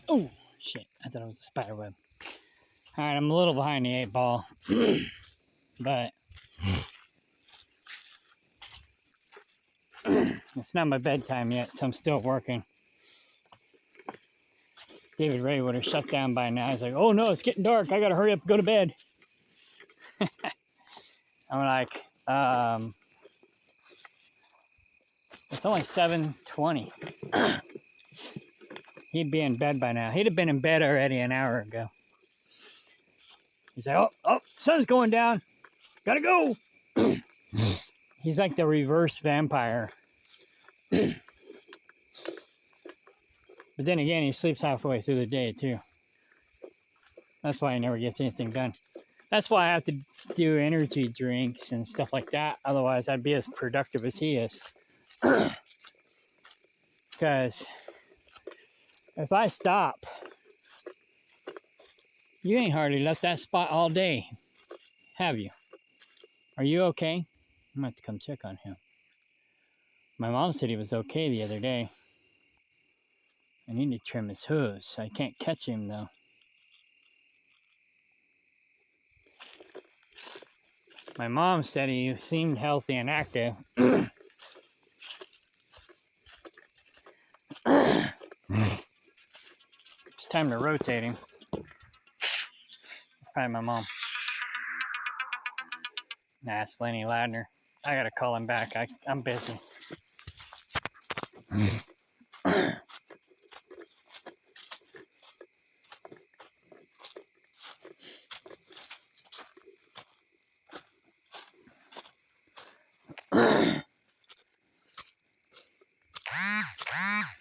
Oh, shit. I thought it was a spider web. Alright, I'm a little behind the 8 ball. But it's not my bedtime yet, so I'm still working. David Ray would have shut down by now. He's like, oh no, it's getting dark. I gotta hurry up and go to bed. I'm like, it's only 7:20. He'd be in bed by now. He'd have been in bed already an hour ago. He's like, oh, sun's going down. Gotta go. He's like the reverse vampire. But then again, he sleeps halfway through the day too. That's why he never gets anything done. That's why I have to do energy drinks and stuff like that. Otherwise, I'd be as productive as he is. Because if I stop, you ain't hardly left that spot all day, have you? Are you okay? I'm gonna have to come check on him. My mom said he was okay the other day. I need to trim his hooves. I can't catch him though. My mom said he seemed healthy and active. It's time to rotate him. It's probably my mom. Nah, it's Lenny Ladner. I gotta call him back. I'm busy.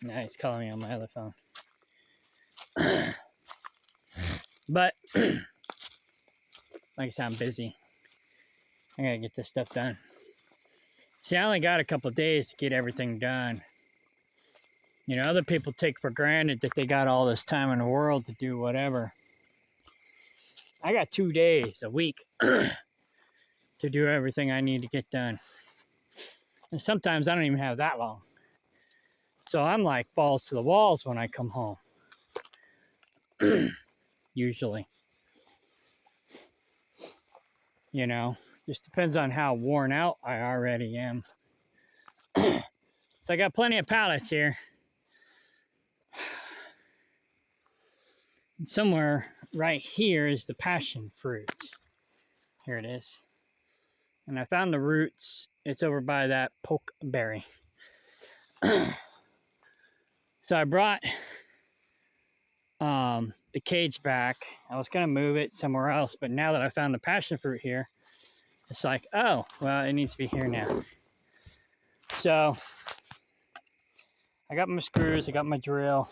Nah, he's calling me on my other phone. But, like I said, I'm busy. I gotta get this stuff done. See, I only got a couple days to get everything done. You know, other people take for granted that they got all this time in the world to do whatever. I got 2 days, a week, to do everything I need to get done. And sometimes I don't even have that long. So I'm like balls to the walls when I come home. Usually. You know, just depends on how worn out I already am. So I got plenty of pallets here. And somewhere right here is the passion fruit. Here it is. And I found the roots. It's over by that pokeberry. So I brought the cage back. I was going to move it somewhere else, but now that I found the passion fruit here, it's like, oh, well, it needs to be here now. So I got my screws, I got my drill.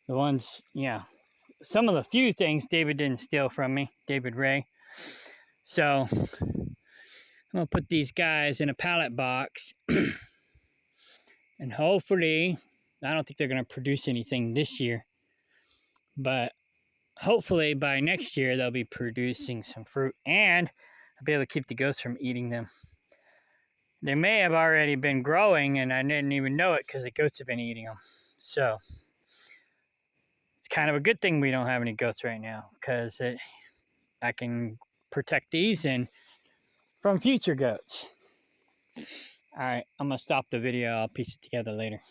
The ones, yeah, some of the few things David didn't steal from me, David Ray. So I'm gonna put these guys in a pallet box, and hopefully, I don't think they're gonna produce anything this year, but hopefully by next year they'll be producing some fruit, and I'll be able to keep the goats from eating them. They may have already been growing and I didn't even know it because the goats have been eating them. So it's kind of a good thing we don't have any goats right now, because I can protect these and from future goats. All right, I'm gonna stop the video. I'll piece it together later.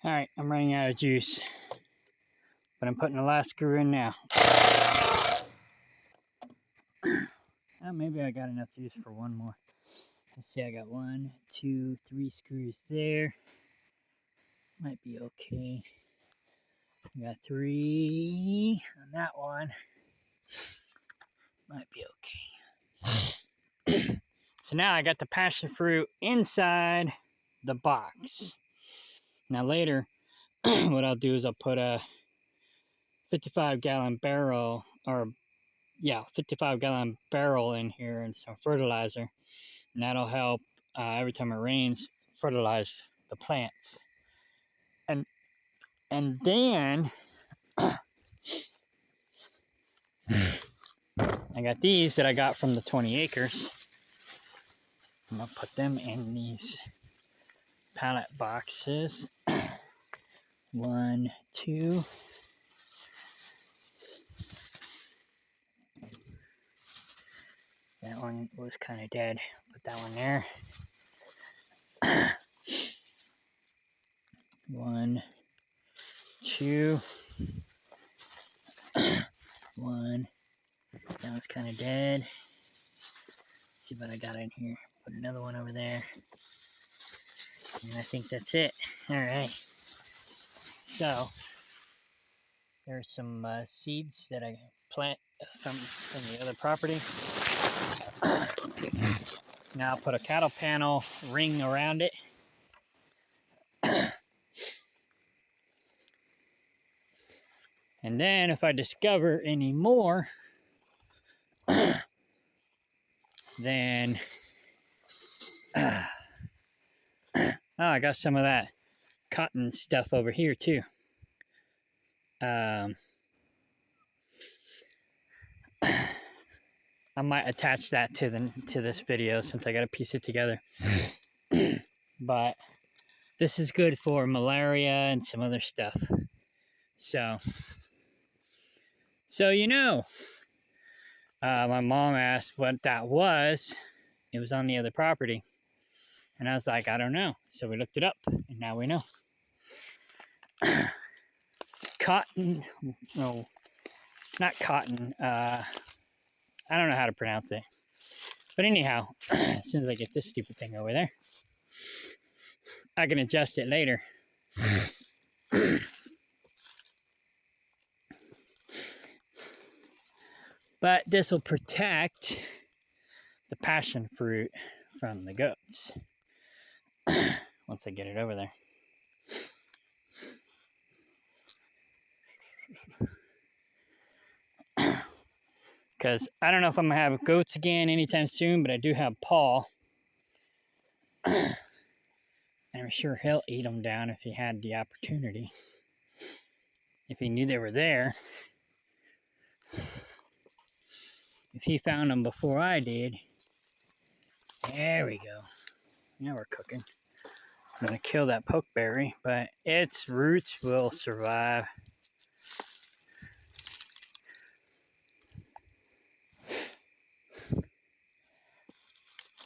All right, I'm running out of juice, but I'm putting the last screw in now. Maybe I got enough juice for one more. Let's see, I got 1, 2, 3 screws there. Might be okay. I got 3 on that one. Might be okay. So now I got the passion fruit inside the box. Now later, what I'll do is I'll put a 55-gallon barrel, or 55-gallon barrel in here and some fertilizer, and that'll help every time it rains fertilize the plants. And then I got these that I got from the 20 acres. I'm gonna put them in these pallet boxes. 1, 2. That one was kind of dead. Put that one there. 1, 2. 1. That one's kind of dead. Let's see what I got in here. Put another one over there. And I think that's it. All right. So there's some seeds that I plant from the other property. Now I'll put a cattle panel ring around it. And then if I discover any more, then oh, I got some of that cotton stuff over here too. I might attach that to this video since I got to piece it together. But this is good for malaria and some other stuff. So you know, my mom asked what that was. It was on the other property. And I was like, I don't know. So we looked it up, and now we know. Cotton, no, not cotton. I don't know how to pronounce it. But anyhow, as soon as I get this stupid thing over there, I can adjust it later. But this will protect the passion fruit from the goats once I get it over there. Because I don't know if I'm going to have goats again anytime soon, but I do have Paul. And I'm sure he'll eat them down if he had the opportunity. If he knew they were there. If he found them before I did. There we go. Now we're cooking. I'm going to kill that pokeberry, but its roots will survive.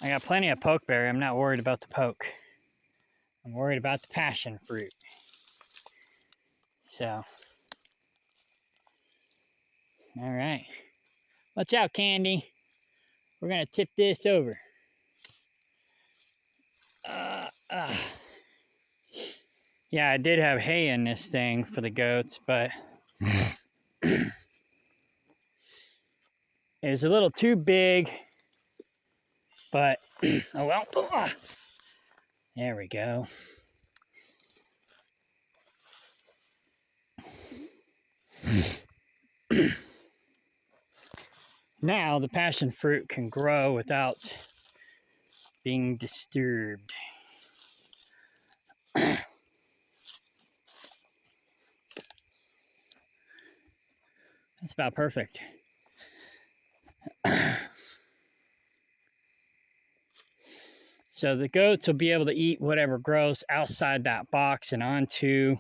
I got plenty of pokeberry. I'm not worried about the poke. I'm worried about the passion fruit. So, all right. Watch out, Candy. We're going to tip this over. Yeah, I did have hay in this thing for the goats, but it was a little too big. But, oh well. There we go. Now the passion fruit can grow without being disturbed. That's about perfect. So the goats will be able to eat whatever grows outside that box and onto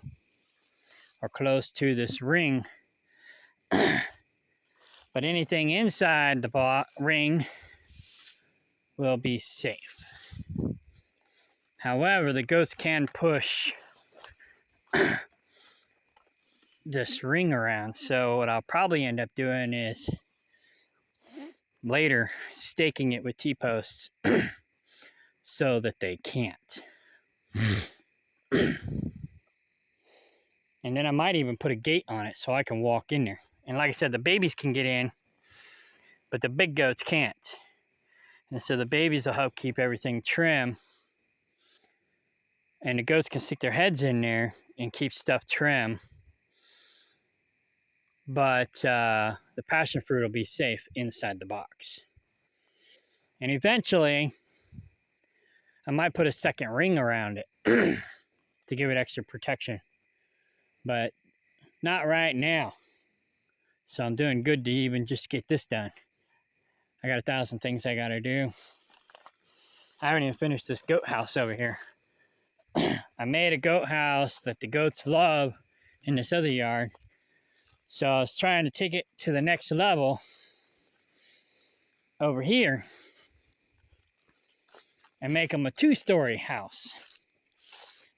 or close to this ring. But anything inside the ring will be safe. However, the goats can push this ring around. So what I'll probably end up doing is later staking it with T-posts so that they can't. And then I might even put a gate on it so I can walk in there. And like I said, the babies can get in, but the big goats can't. And so the babies will help keep everything trim. And the goats can stick their heads in there and keep stuff trim. But the passion fruit will be safe inside the box. And eventually, I might put a second ring around it to give it extra protection. But not right now. So I'm doing good to even just get this done. I got 1,000 things I gotta do. I haven't even finished this goat house over here. I made a goat house that the goats love in this other yard. So I was trying to take it to the next level over here and make them a 2-story house.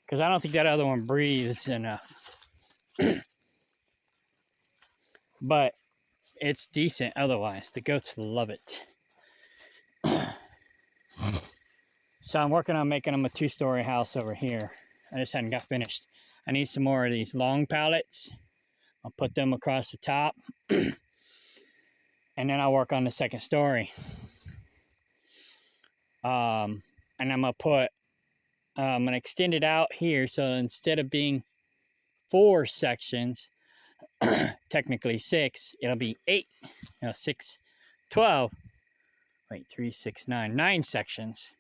Because I don't think that other one breathes enough. But it's decent otherwise. The goats love it. So I'm working on making them a 2-story house over here. I just hadn't got finished. I need some more of these long pallets. I'll put them across the top. And then I'll work on the second story. And I'm going to extend it out here. So instead of being 4 sections, technically 6, it'll be 8. 6, 12. Wait, 3, 6, 9. 9 sections.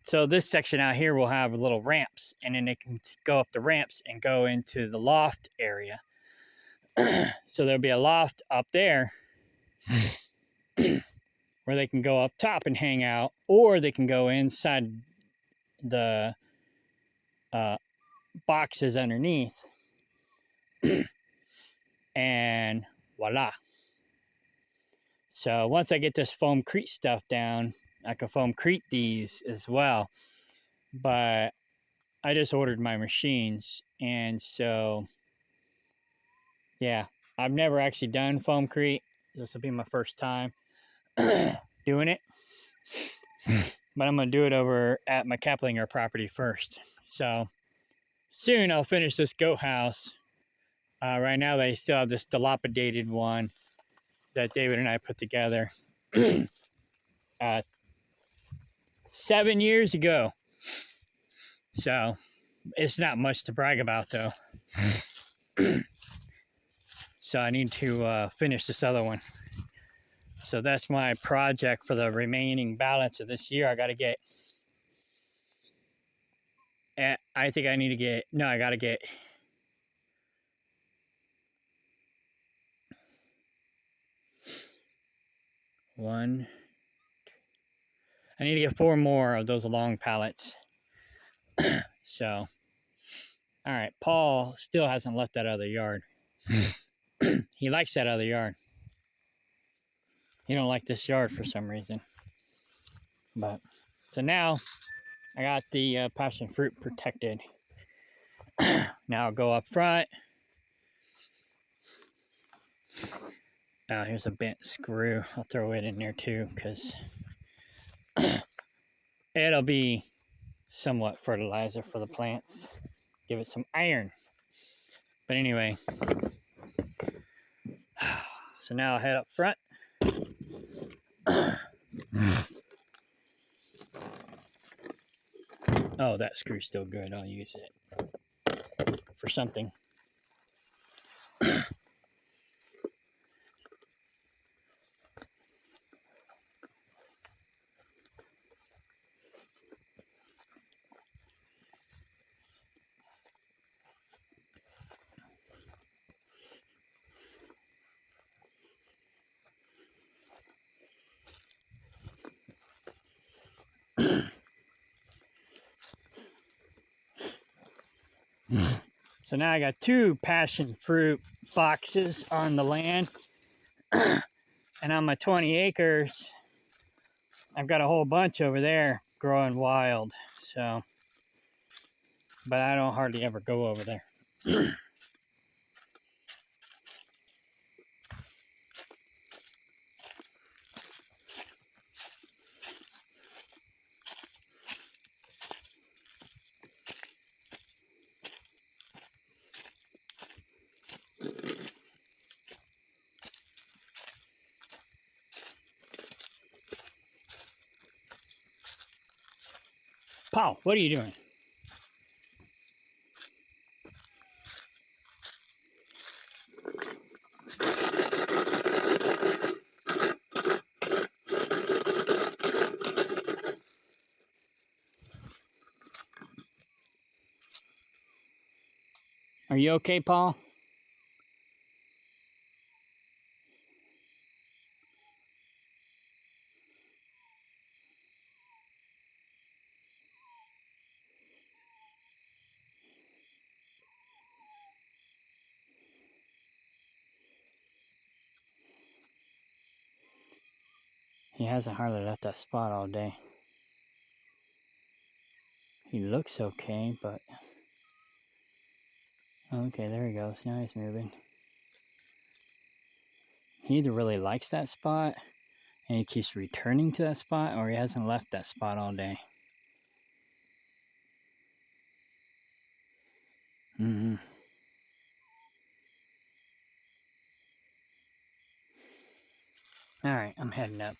So this section out here will have little ramps, and then they can go up the ramps and go into the loft area. So there'll be a loft up there where they can go up top and hang out, or they can go inside the boxes underneath. And voila. So once I get this foamcrete stuff down, I can foamcrete these as well. But I just ordered my machines, and so yeah, I've never actually done foamcrete. This will be my first time doing it. But I'm going to do it over at my Kaplinger property first. So soon I'll finish this goat house. Right now they still have this dilapidated one that David and I put together 7 years ago. So it's not much to brag about though. So I need to finish this other one. So that's my project for the remaining balance of this year. I got to get, I think I need to get, no, I got to get 1. I need to get 4 more of those long pallets. So, all right, Paul still hasn't left that other yard. He likes that other yard. He don't like this yard for some reason. But so now I got the passion fruit protected. Now I'll go up front. Here's a bent screw. I'll throw it in there too, because it'll be somewhat fertilizer for the plants. Give it some iron. But anyway, so now I'll head up front. Oh, that screw's still good. I'll use it for something. So now I got 2 passion fruit boxes on the land. And on my 20 acres, I've got a whole bunch over there growing wild. So, but I don't hardly ever go over there. Paul, what are you doing? Are you okay, Paul? He hasn't hardly left that spot all day. He looks okay, but... Okay, there he goes. Now he's moving. He either really likes that spot, and he keeps returning to that spot, or he hasn't left that spot all day. Mm-hmm. Alright, I'm heading up.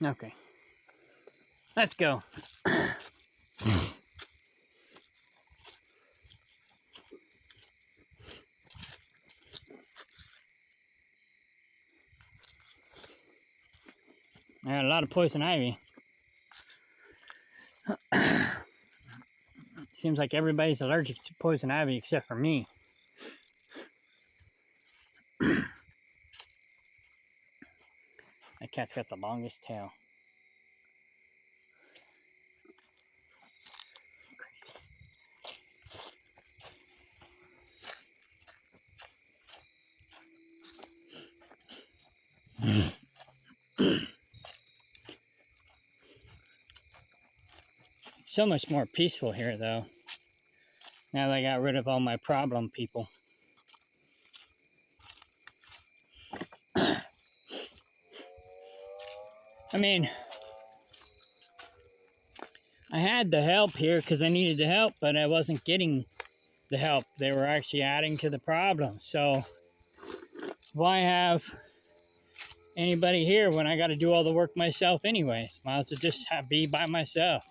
Okay. Let's go. I got a lot of poison ivy. Let's Seems like everybody's allergic to poison ivy except for me. That cat's got the longest tail. Crazy. It's so much more peaceful here, though. Now that I got rid of all my problem people. I mean, I had the help here because I needed the help, but I wasn't getting the help. They were actually adding to the problem. So why have anybody here when I got to do all the work myself anyways? Might as well just be by myself.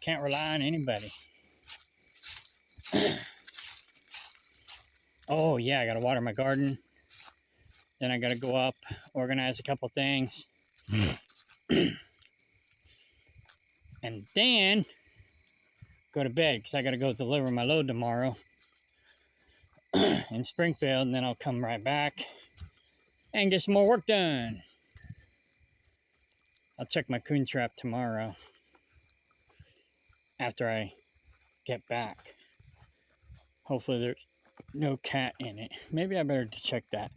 Can't rely on anybody. Oh yeah, I gotta water my garden. Then I gotta go up, organize a couple things. And then go to bed because I gotta go deliver my load tomorrow in Springfield, and then I'll come right back and get some more work done. I'll check my coon trap tomorrow after I get back. Hopefully there's no cat in it. Maybe I better check that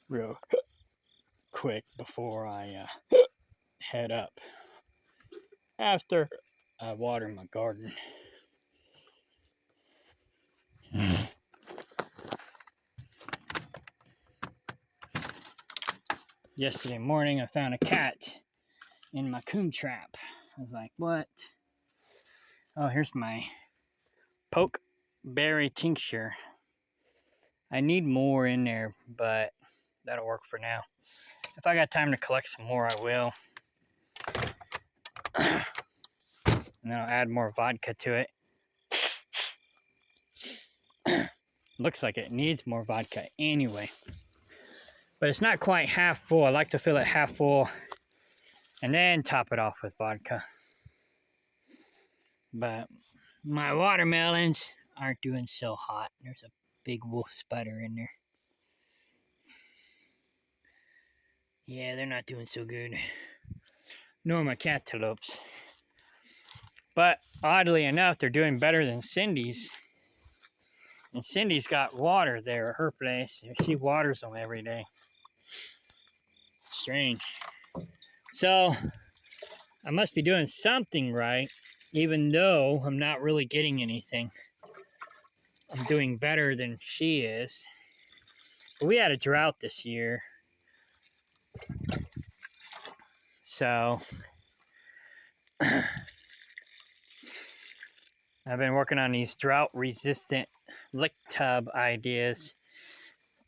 real quick before I head up after I water my garden. Yesterday morning I found a cat in my coon trap. I was like, what? Oh, here's my pokeberry tincture. I need more in there, but that'll work for now. If I got time to collect some more, I will. And then I'll add more vodka to it. Looks like it needs more vodka anyway. But it's not quite half full. I like to fill it half full and then top it off with vodka. But my watermelons aren't doing so hot. There's a big wolf spider in there. Yeah, they're not doing so good. Nor my cantaloupes. But oddly enough, they're doing better than Cindy's. And Cindy's got water there at her place. She waters them every day. Strange. So, I must be doing something right, even though I'm not really getting anything. I'm doing better than she is. But we had a drought this year. So, I've been working on these drought-resistant lick tub ideas.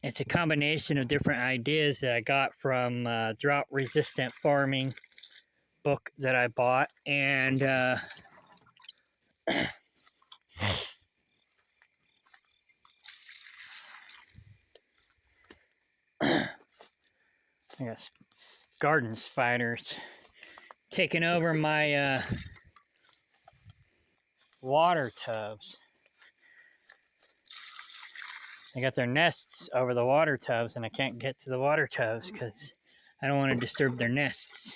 It's a combination of different ideas that I got from drought-resistant farming book that I bought, and I got garden spiders taking over my water tubs. They got their nests over the water tubs, and I can't get to the water tubs because I don't want to disturb their nests.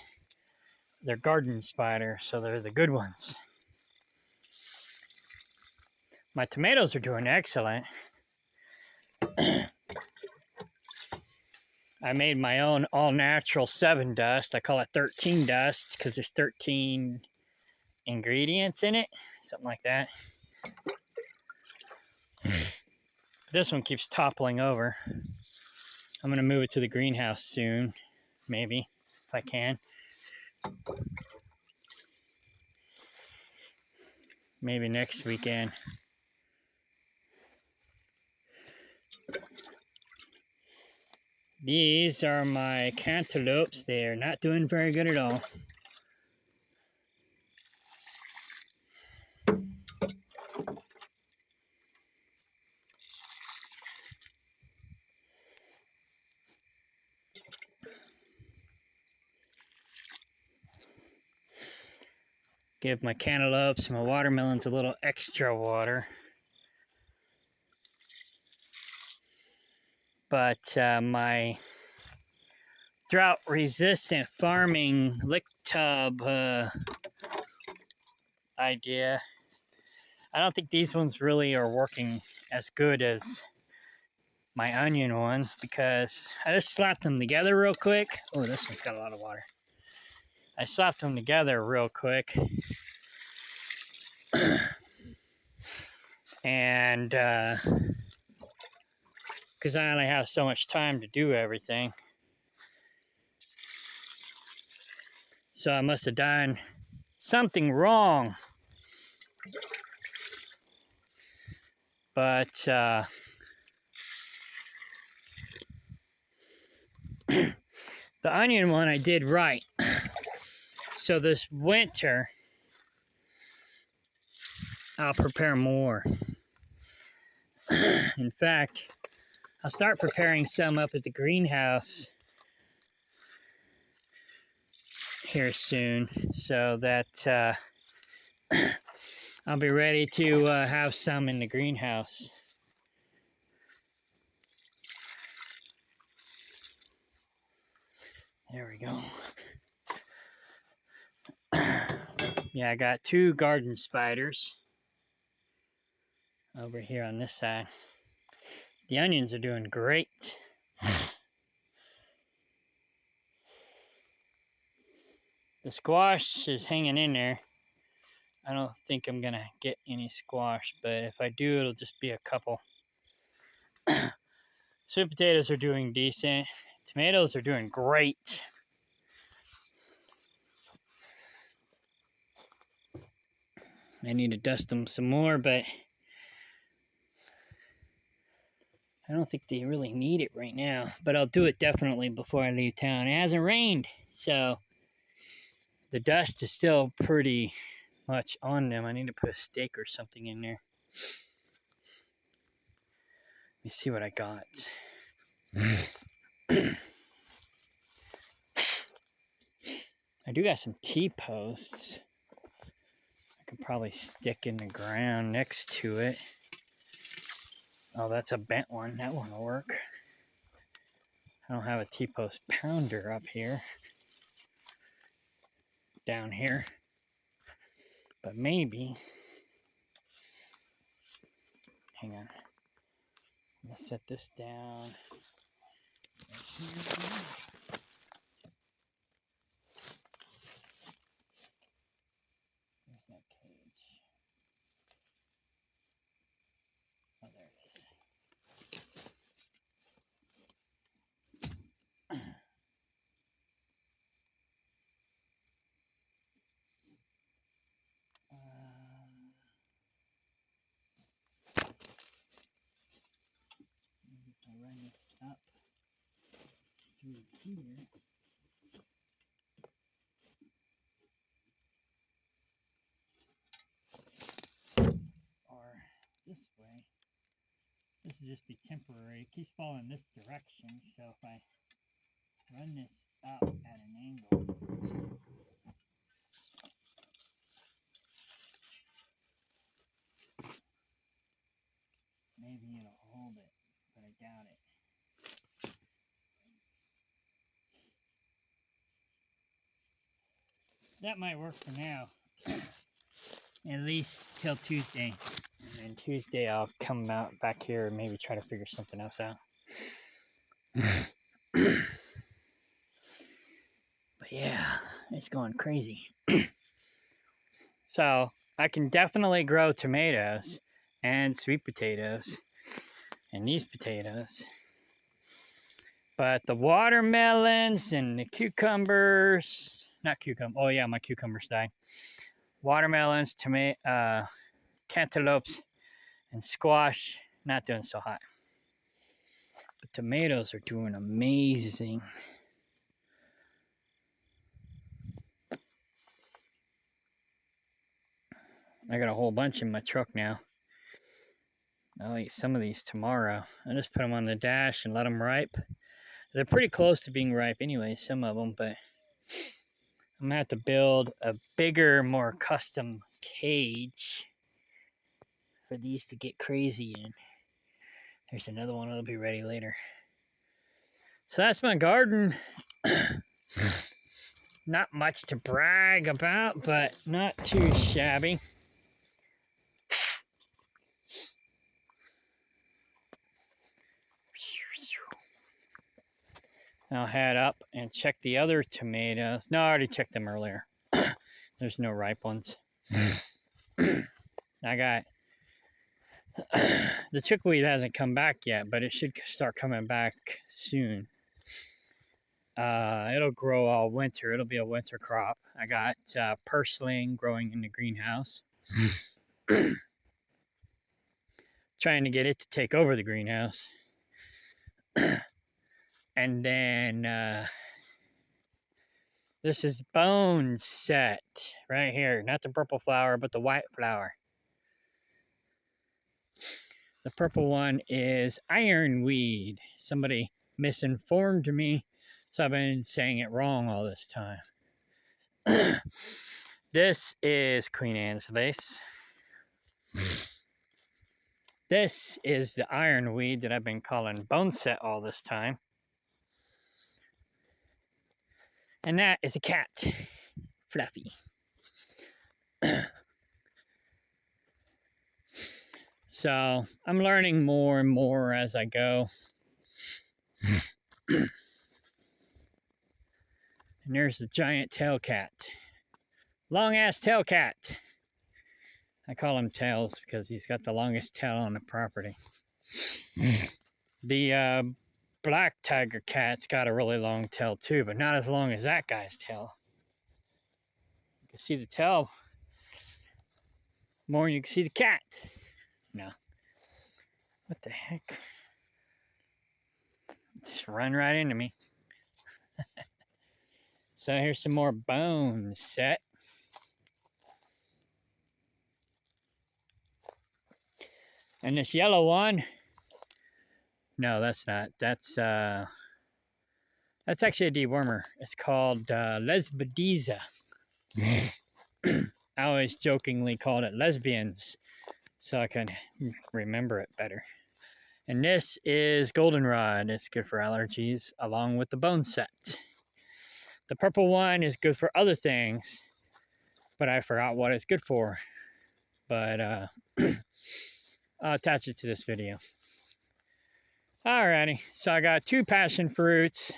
They're garden spiders, so they're the good ones. My tomatoes are doing excellent. I made my own all-natural 7 dust. I call it 13 dust because there's 13 ingredients in it, something like that. This one keeps toppling over. I'm gonna move it to the greenhouse soon, maybe, if I can. Maybe next weekend. These are my cantaloupes. They're not doing very good at all. Give my cantaloupes and my watermelons a little extra water. But my drought-resistant farming lick tub idea, I don't think these ones really are working as good as my onion one, because I just slapped them together real quick. Oh, this one's got a lot of water. I slapped them together real quick. And because I only have so much time to do everything. So I must have done something wrong. But the onion one I did right. So this winter, I'll prepare more. In fact, I'll start preparing some up at the greenhouse here soon, so that I'll be ready to have some in the greenhouse. There we go. Yeah, I got 2 garden spiders over here on this side. The onions are doing great. The squash is hanging in there. I don't think I'm gonna get any squash, but if I do, it'll just be a couple. Sweet potatoes are doing decent. Tomatoes are doing great. I need to dust them some more, but I don't think they really need it right now. But I'll do it definitely before I leave town. It hasn't rained, so the dust is still pretty much on them. I need to put a stake or something in there. Let me see what I got. I do got some T-posts. I could probably stick in the ground next to it. Oh, that's a bent one. That one will work. I don't have a T-post pounder up here. Down here. But maybe. Hang on. I'm going to set this down. Where's that cage? Oh, there it is. Maybe if I run this up through here. Or this way. This will just be temporary. It keeps falling this direction, so if I run this up at an angle, maybe it'll hold it, but I doubt it. That might work for now, at least till Tuesday. And then Tuesday I'll come out back here and maybe try to figure something else out. But yeah, it's going crazy. So I can definitely grow tomatoes and sweet potatoes and these potatoes. But the watermelons and the cucumbers, not cucumber, oh yeah, my cucumbers died. Watermelons, cantaloupes, and squash, not doing so hot. But tomatoes are doing amazing. I got a whole bunch in my truck now. I'll eat some of these tomorrow. I just put them on the dash and let them ripe. They're pretty close to being ripe anyway, some of them, but I'm gonna have to build a bigger, more custom cage for these to get crazy in. There's another one that'll be ready later. So that's my garden. Not much to brag about, but not too shabby. I'll head up and check the other tomatoes. No, I already checked them earlier. There's no ripe ones. I got the chickweed hasn't come back yet, but it should start coming back soon. It'll grow all winter. It'll be a winter crop. I got purslane growing in the greenhouse. Trying to get it to take over the greenhouse. And then this is boneset right here. Not the purple flower, but the white flower. The purple one is ironweed. Somebody misinformed me, so I've been saying it wrong all this time. This is Queen Anne's lace. This is the ironweed that I've been calling boneset all this time. And that is a cat, Fluffy. So I'm learning more and more as I go. And there's the giant tail cat. Long ass tail cat. I call him Tails because he's got the longest tail on the property. The black tiger cat's got a really long tail too, but not as long as that guy's tail. You can see the tail more than you can see the cat. No. What the heck? Just run right into me. So here's some more boneset. And this yellow one, no, that's not. That's actually a dewormer. It's called Lesbedeza. I always jokingly called it lesbians, so I can remember it better. And this is goldenrod. It's good for allergies, along with the boneset. The purple one is good for other things, but I forgot what it's good for. But I'll attach it to this video. Alrighty, so I got 2 passion fruits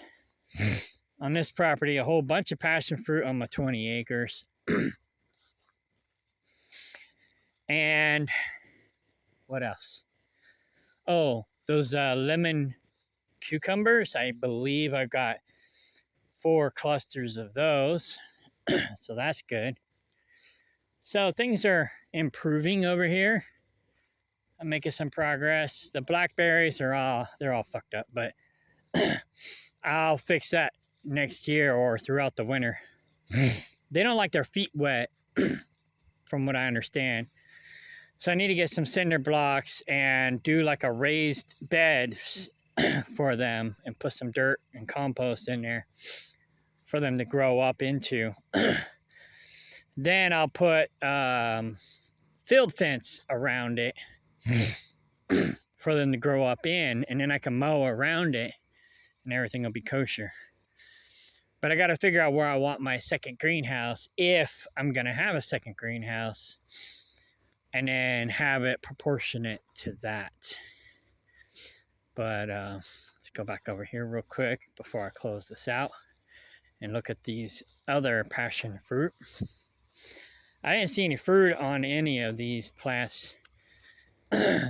on this property, a whole bunch of passion fruit on my 20 acres. And what else? Oh, those lemon cucumbers. I believe I've got 4 clusters of those. So that's good. So things are improving over here. I'm making some progress. The blackberries are they're all fucked up, but I'll fix that next year or throughout the winter. They don't like their feet wet, from what I understand. So I need to get some cinder blocks and do like a raised bed for them and put some dirt and compost in there for them to grow up into. Then I'll put field fence around it for them to grow up in, and then I can mow around it and everything will be kosher. But I got to figure out where I want my second greenhouse, if I'm going to have a second greenhouse, and then have it proportionate to that. But let's go back over here real quick before I close this out and look at these other passion fruit. I didn't see any fruit on any of these plants,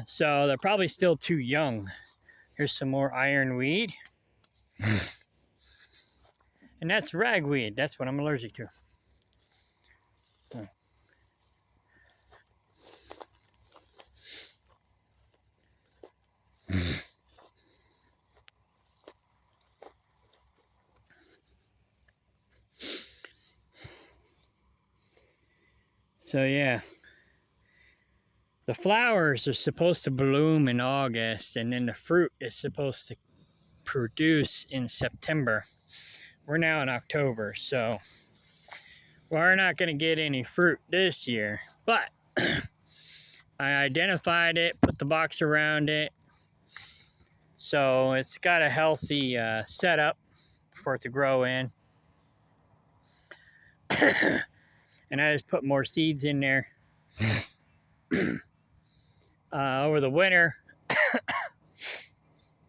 so they're probably still too young. Here's some more ironweed. And that's ragweed. That's what I'm allergic to. So yeah, the flowers are supposed to bloom in August, and then the fruit is supposed to produce in September. We're now in October, so we're not going to get any fruit this year, but I identified it, put the box around it, so it's got a healthy setup for it to grow in. And I just put more seeds in there. Over the winter,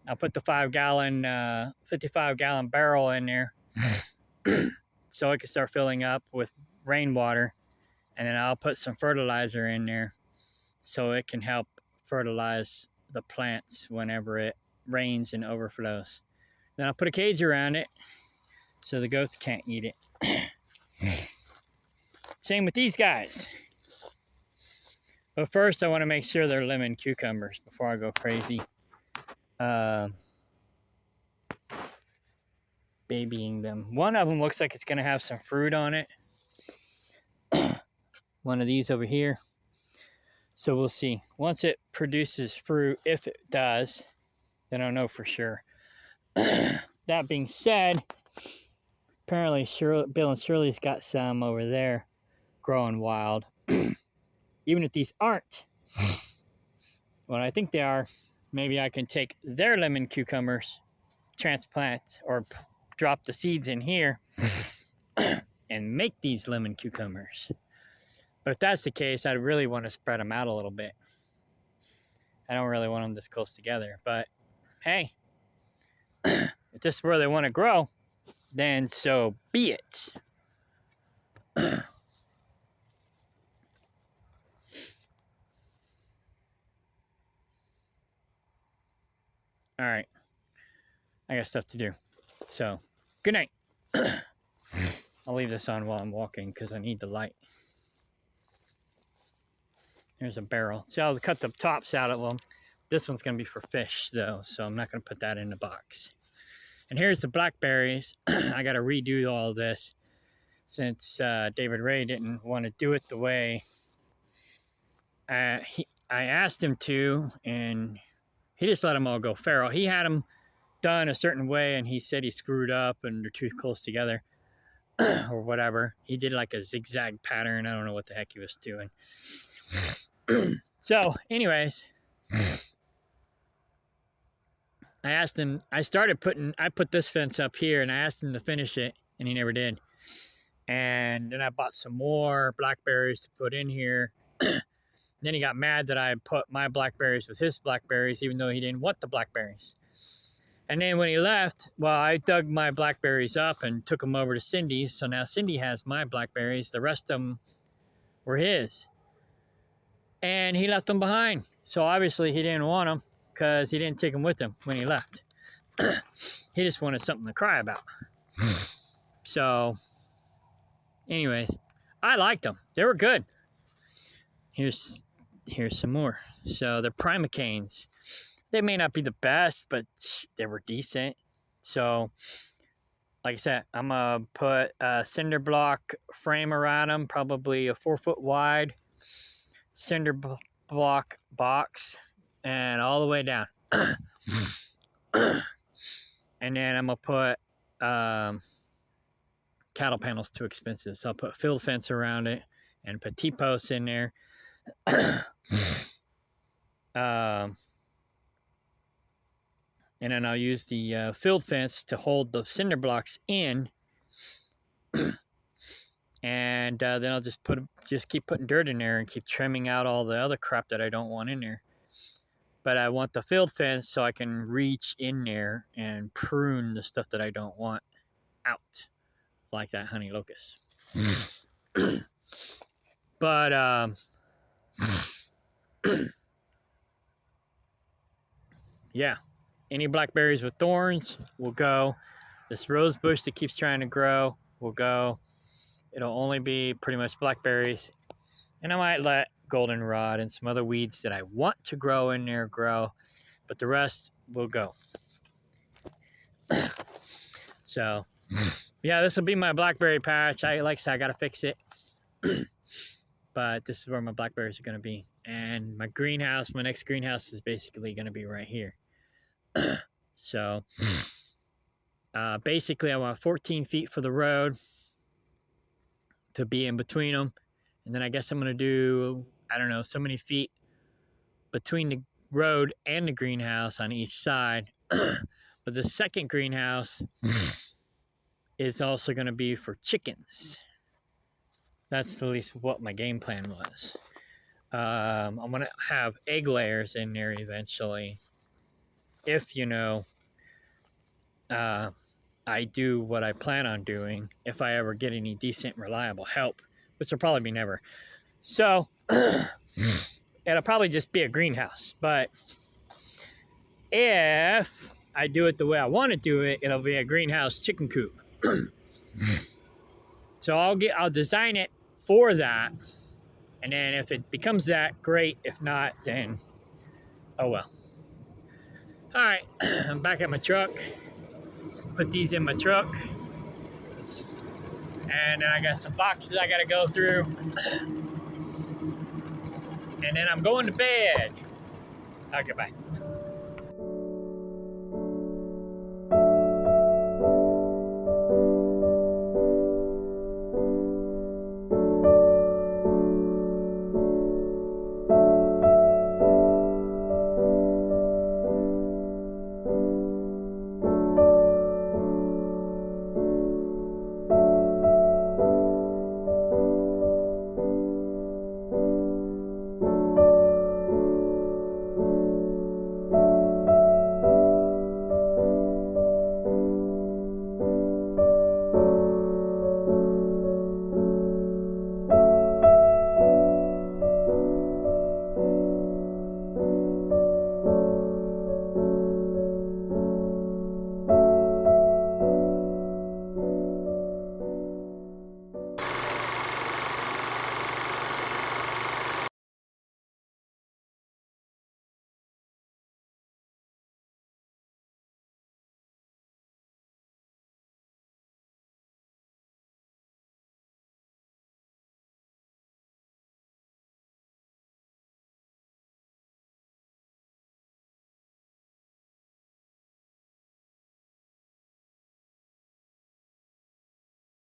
I'll put the 55-gallon barrel in there so it can start filling up with rainwater. And then I'll put some fertilizer in there so it can help fertilize the plants whenever it rains and overflows. Then I'll put a cage around it so the goats can't eat it. Same with these guys. But first I want to make sure they're lemon cucumbers before I go crazy. Babying them. One of them looks like it's going to have some fruit on it. One of these over here. So we'll see. Once it produces fruit, if it does, then I'll know for sure. That being said, apparently Bill and Shirley's got some over there growing wild. Even if these aren't what I think they are, maybe I can take their lemon cucumbers, transplant, or drop the seeds in here and make these lemon cucumbers. But if that's the case, I'd really want to spread them out a little bit. I don't really want them this close together, but hey, if this is where they want to grow, then so be it. All right, I got stuff to do. So, good night. I'll leave this on while I'm walking because I need the light. Here's a barrel. See, I'll cut the tops out of them. This one's going to be for fish, though, so I'm not going to put that in the box. And here's the blackberries. I got to redo all this since David Ray didn't want to do it the way I asked him to, and he just let them all go feral. He had them done a certain way, and he said he screwed up and they're too close together or whatever. He did like a zigzag pattern. I don't know what the heck he was doing. So, anyways, I asked him, I put this fence up here, and I asked him to finish it, and he never did. And then I bought some more blackberries to put in here. Then he got mad that I put my blackberries with his blackberries, even though he didn't want the blackberries. And then when he left, well, I dug my blackberries up and took them over to Cindy's. So now Cindy has my blackberries. The rest of them were his. And he left them behind. So obviously he didn't want them because he didn't take them with him when he left. He just wanted something to cry about. So, anyways, I liked them. They were good. Here's some more. So they're Primocanes. They may not be the best, but they were decent. So, like I said, I'm going to put a cinder block frame around them, probably a 4-foot wide cinder block box, and all the way down. And then I'm going to put cattle panels, too expensive. So I'll put field fence around it and put T-posts in there. And then I'll use the field fence to hold the cinder blocks in. And then I'll just keep putting dirt in there and keep trimming out all the other crap that I don't want in there. But I want the field fence so I can reach in there and prune the stuff that I don't want out, like that honey locust. But yeah, any blackberries with thorns will go. This rose bush that keeps trying to grow will go. It'll only be pretty much blackberries. And I might let goldenrod and some other weeds that I want to grow in there grow, but the rest will go. So, yeah, this will be my blackberry patch. Like I said, I got to fix it. But this is where my blackberries are going to be. And my greenhouse, my next greenhouse is basically going to be right here. So, basically, I want 14 feet for the road to be in between them. And then I guess I'm going to do, I don't know, so many feet between the road and the greenhouse on each side. But the second greenhouse is also going to be for chickens. That's at least what my game plan was. I'm going to have egg layers in there eventually. If, I do what I plan on doing, if I ever get any decent, reliable help, which will probably be never. So, it'll probably just be a greenhouse. But if I do it the way I want to do it, it'll be a greenhouse chicken coop. So I'll design it for that. And then if it becomes that, great. If not, then oh well. All right, I'm back at my truck. Put these in my truck. And then I got some boxes I gotta go through. And then I'm going to bed. Okay, bye.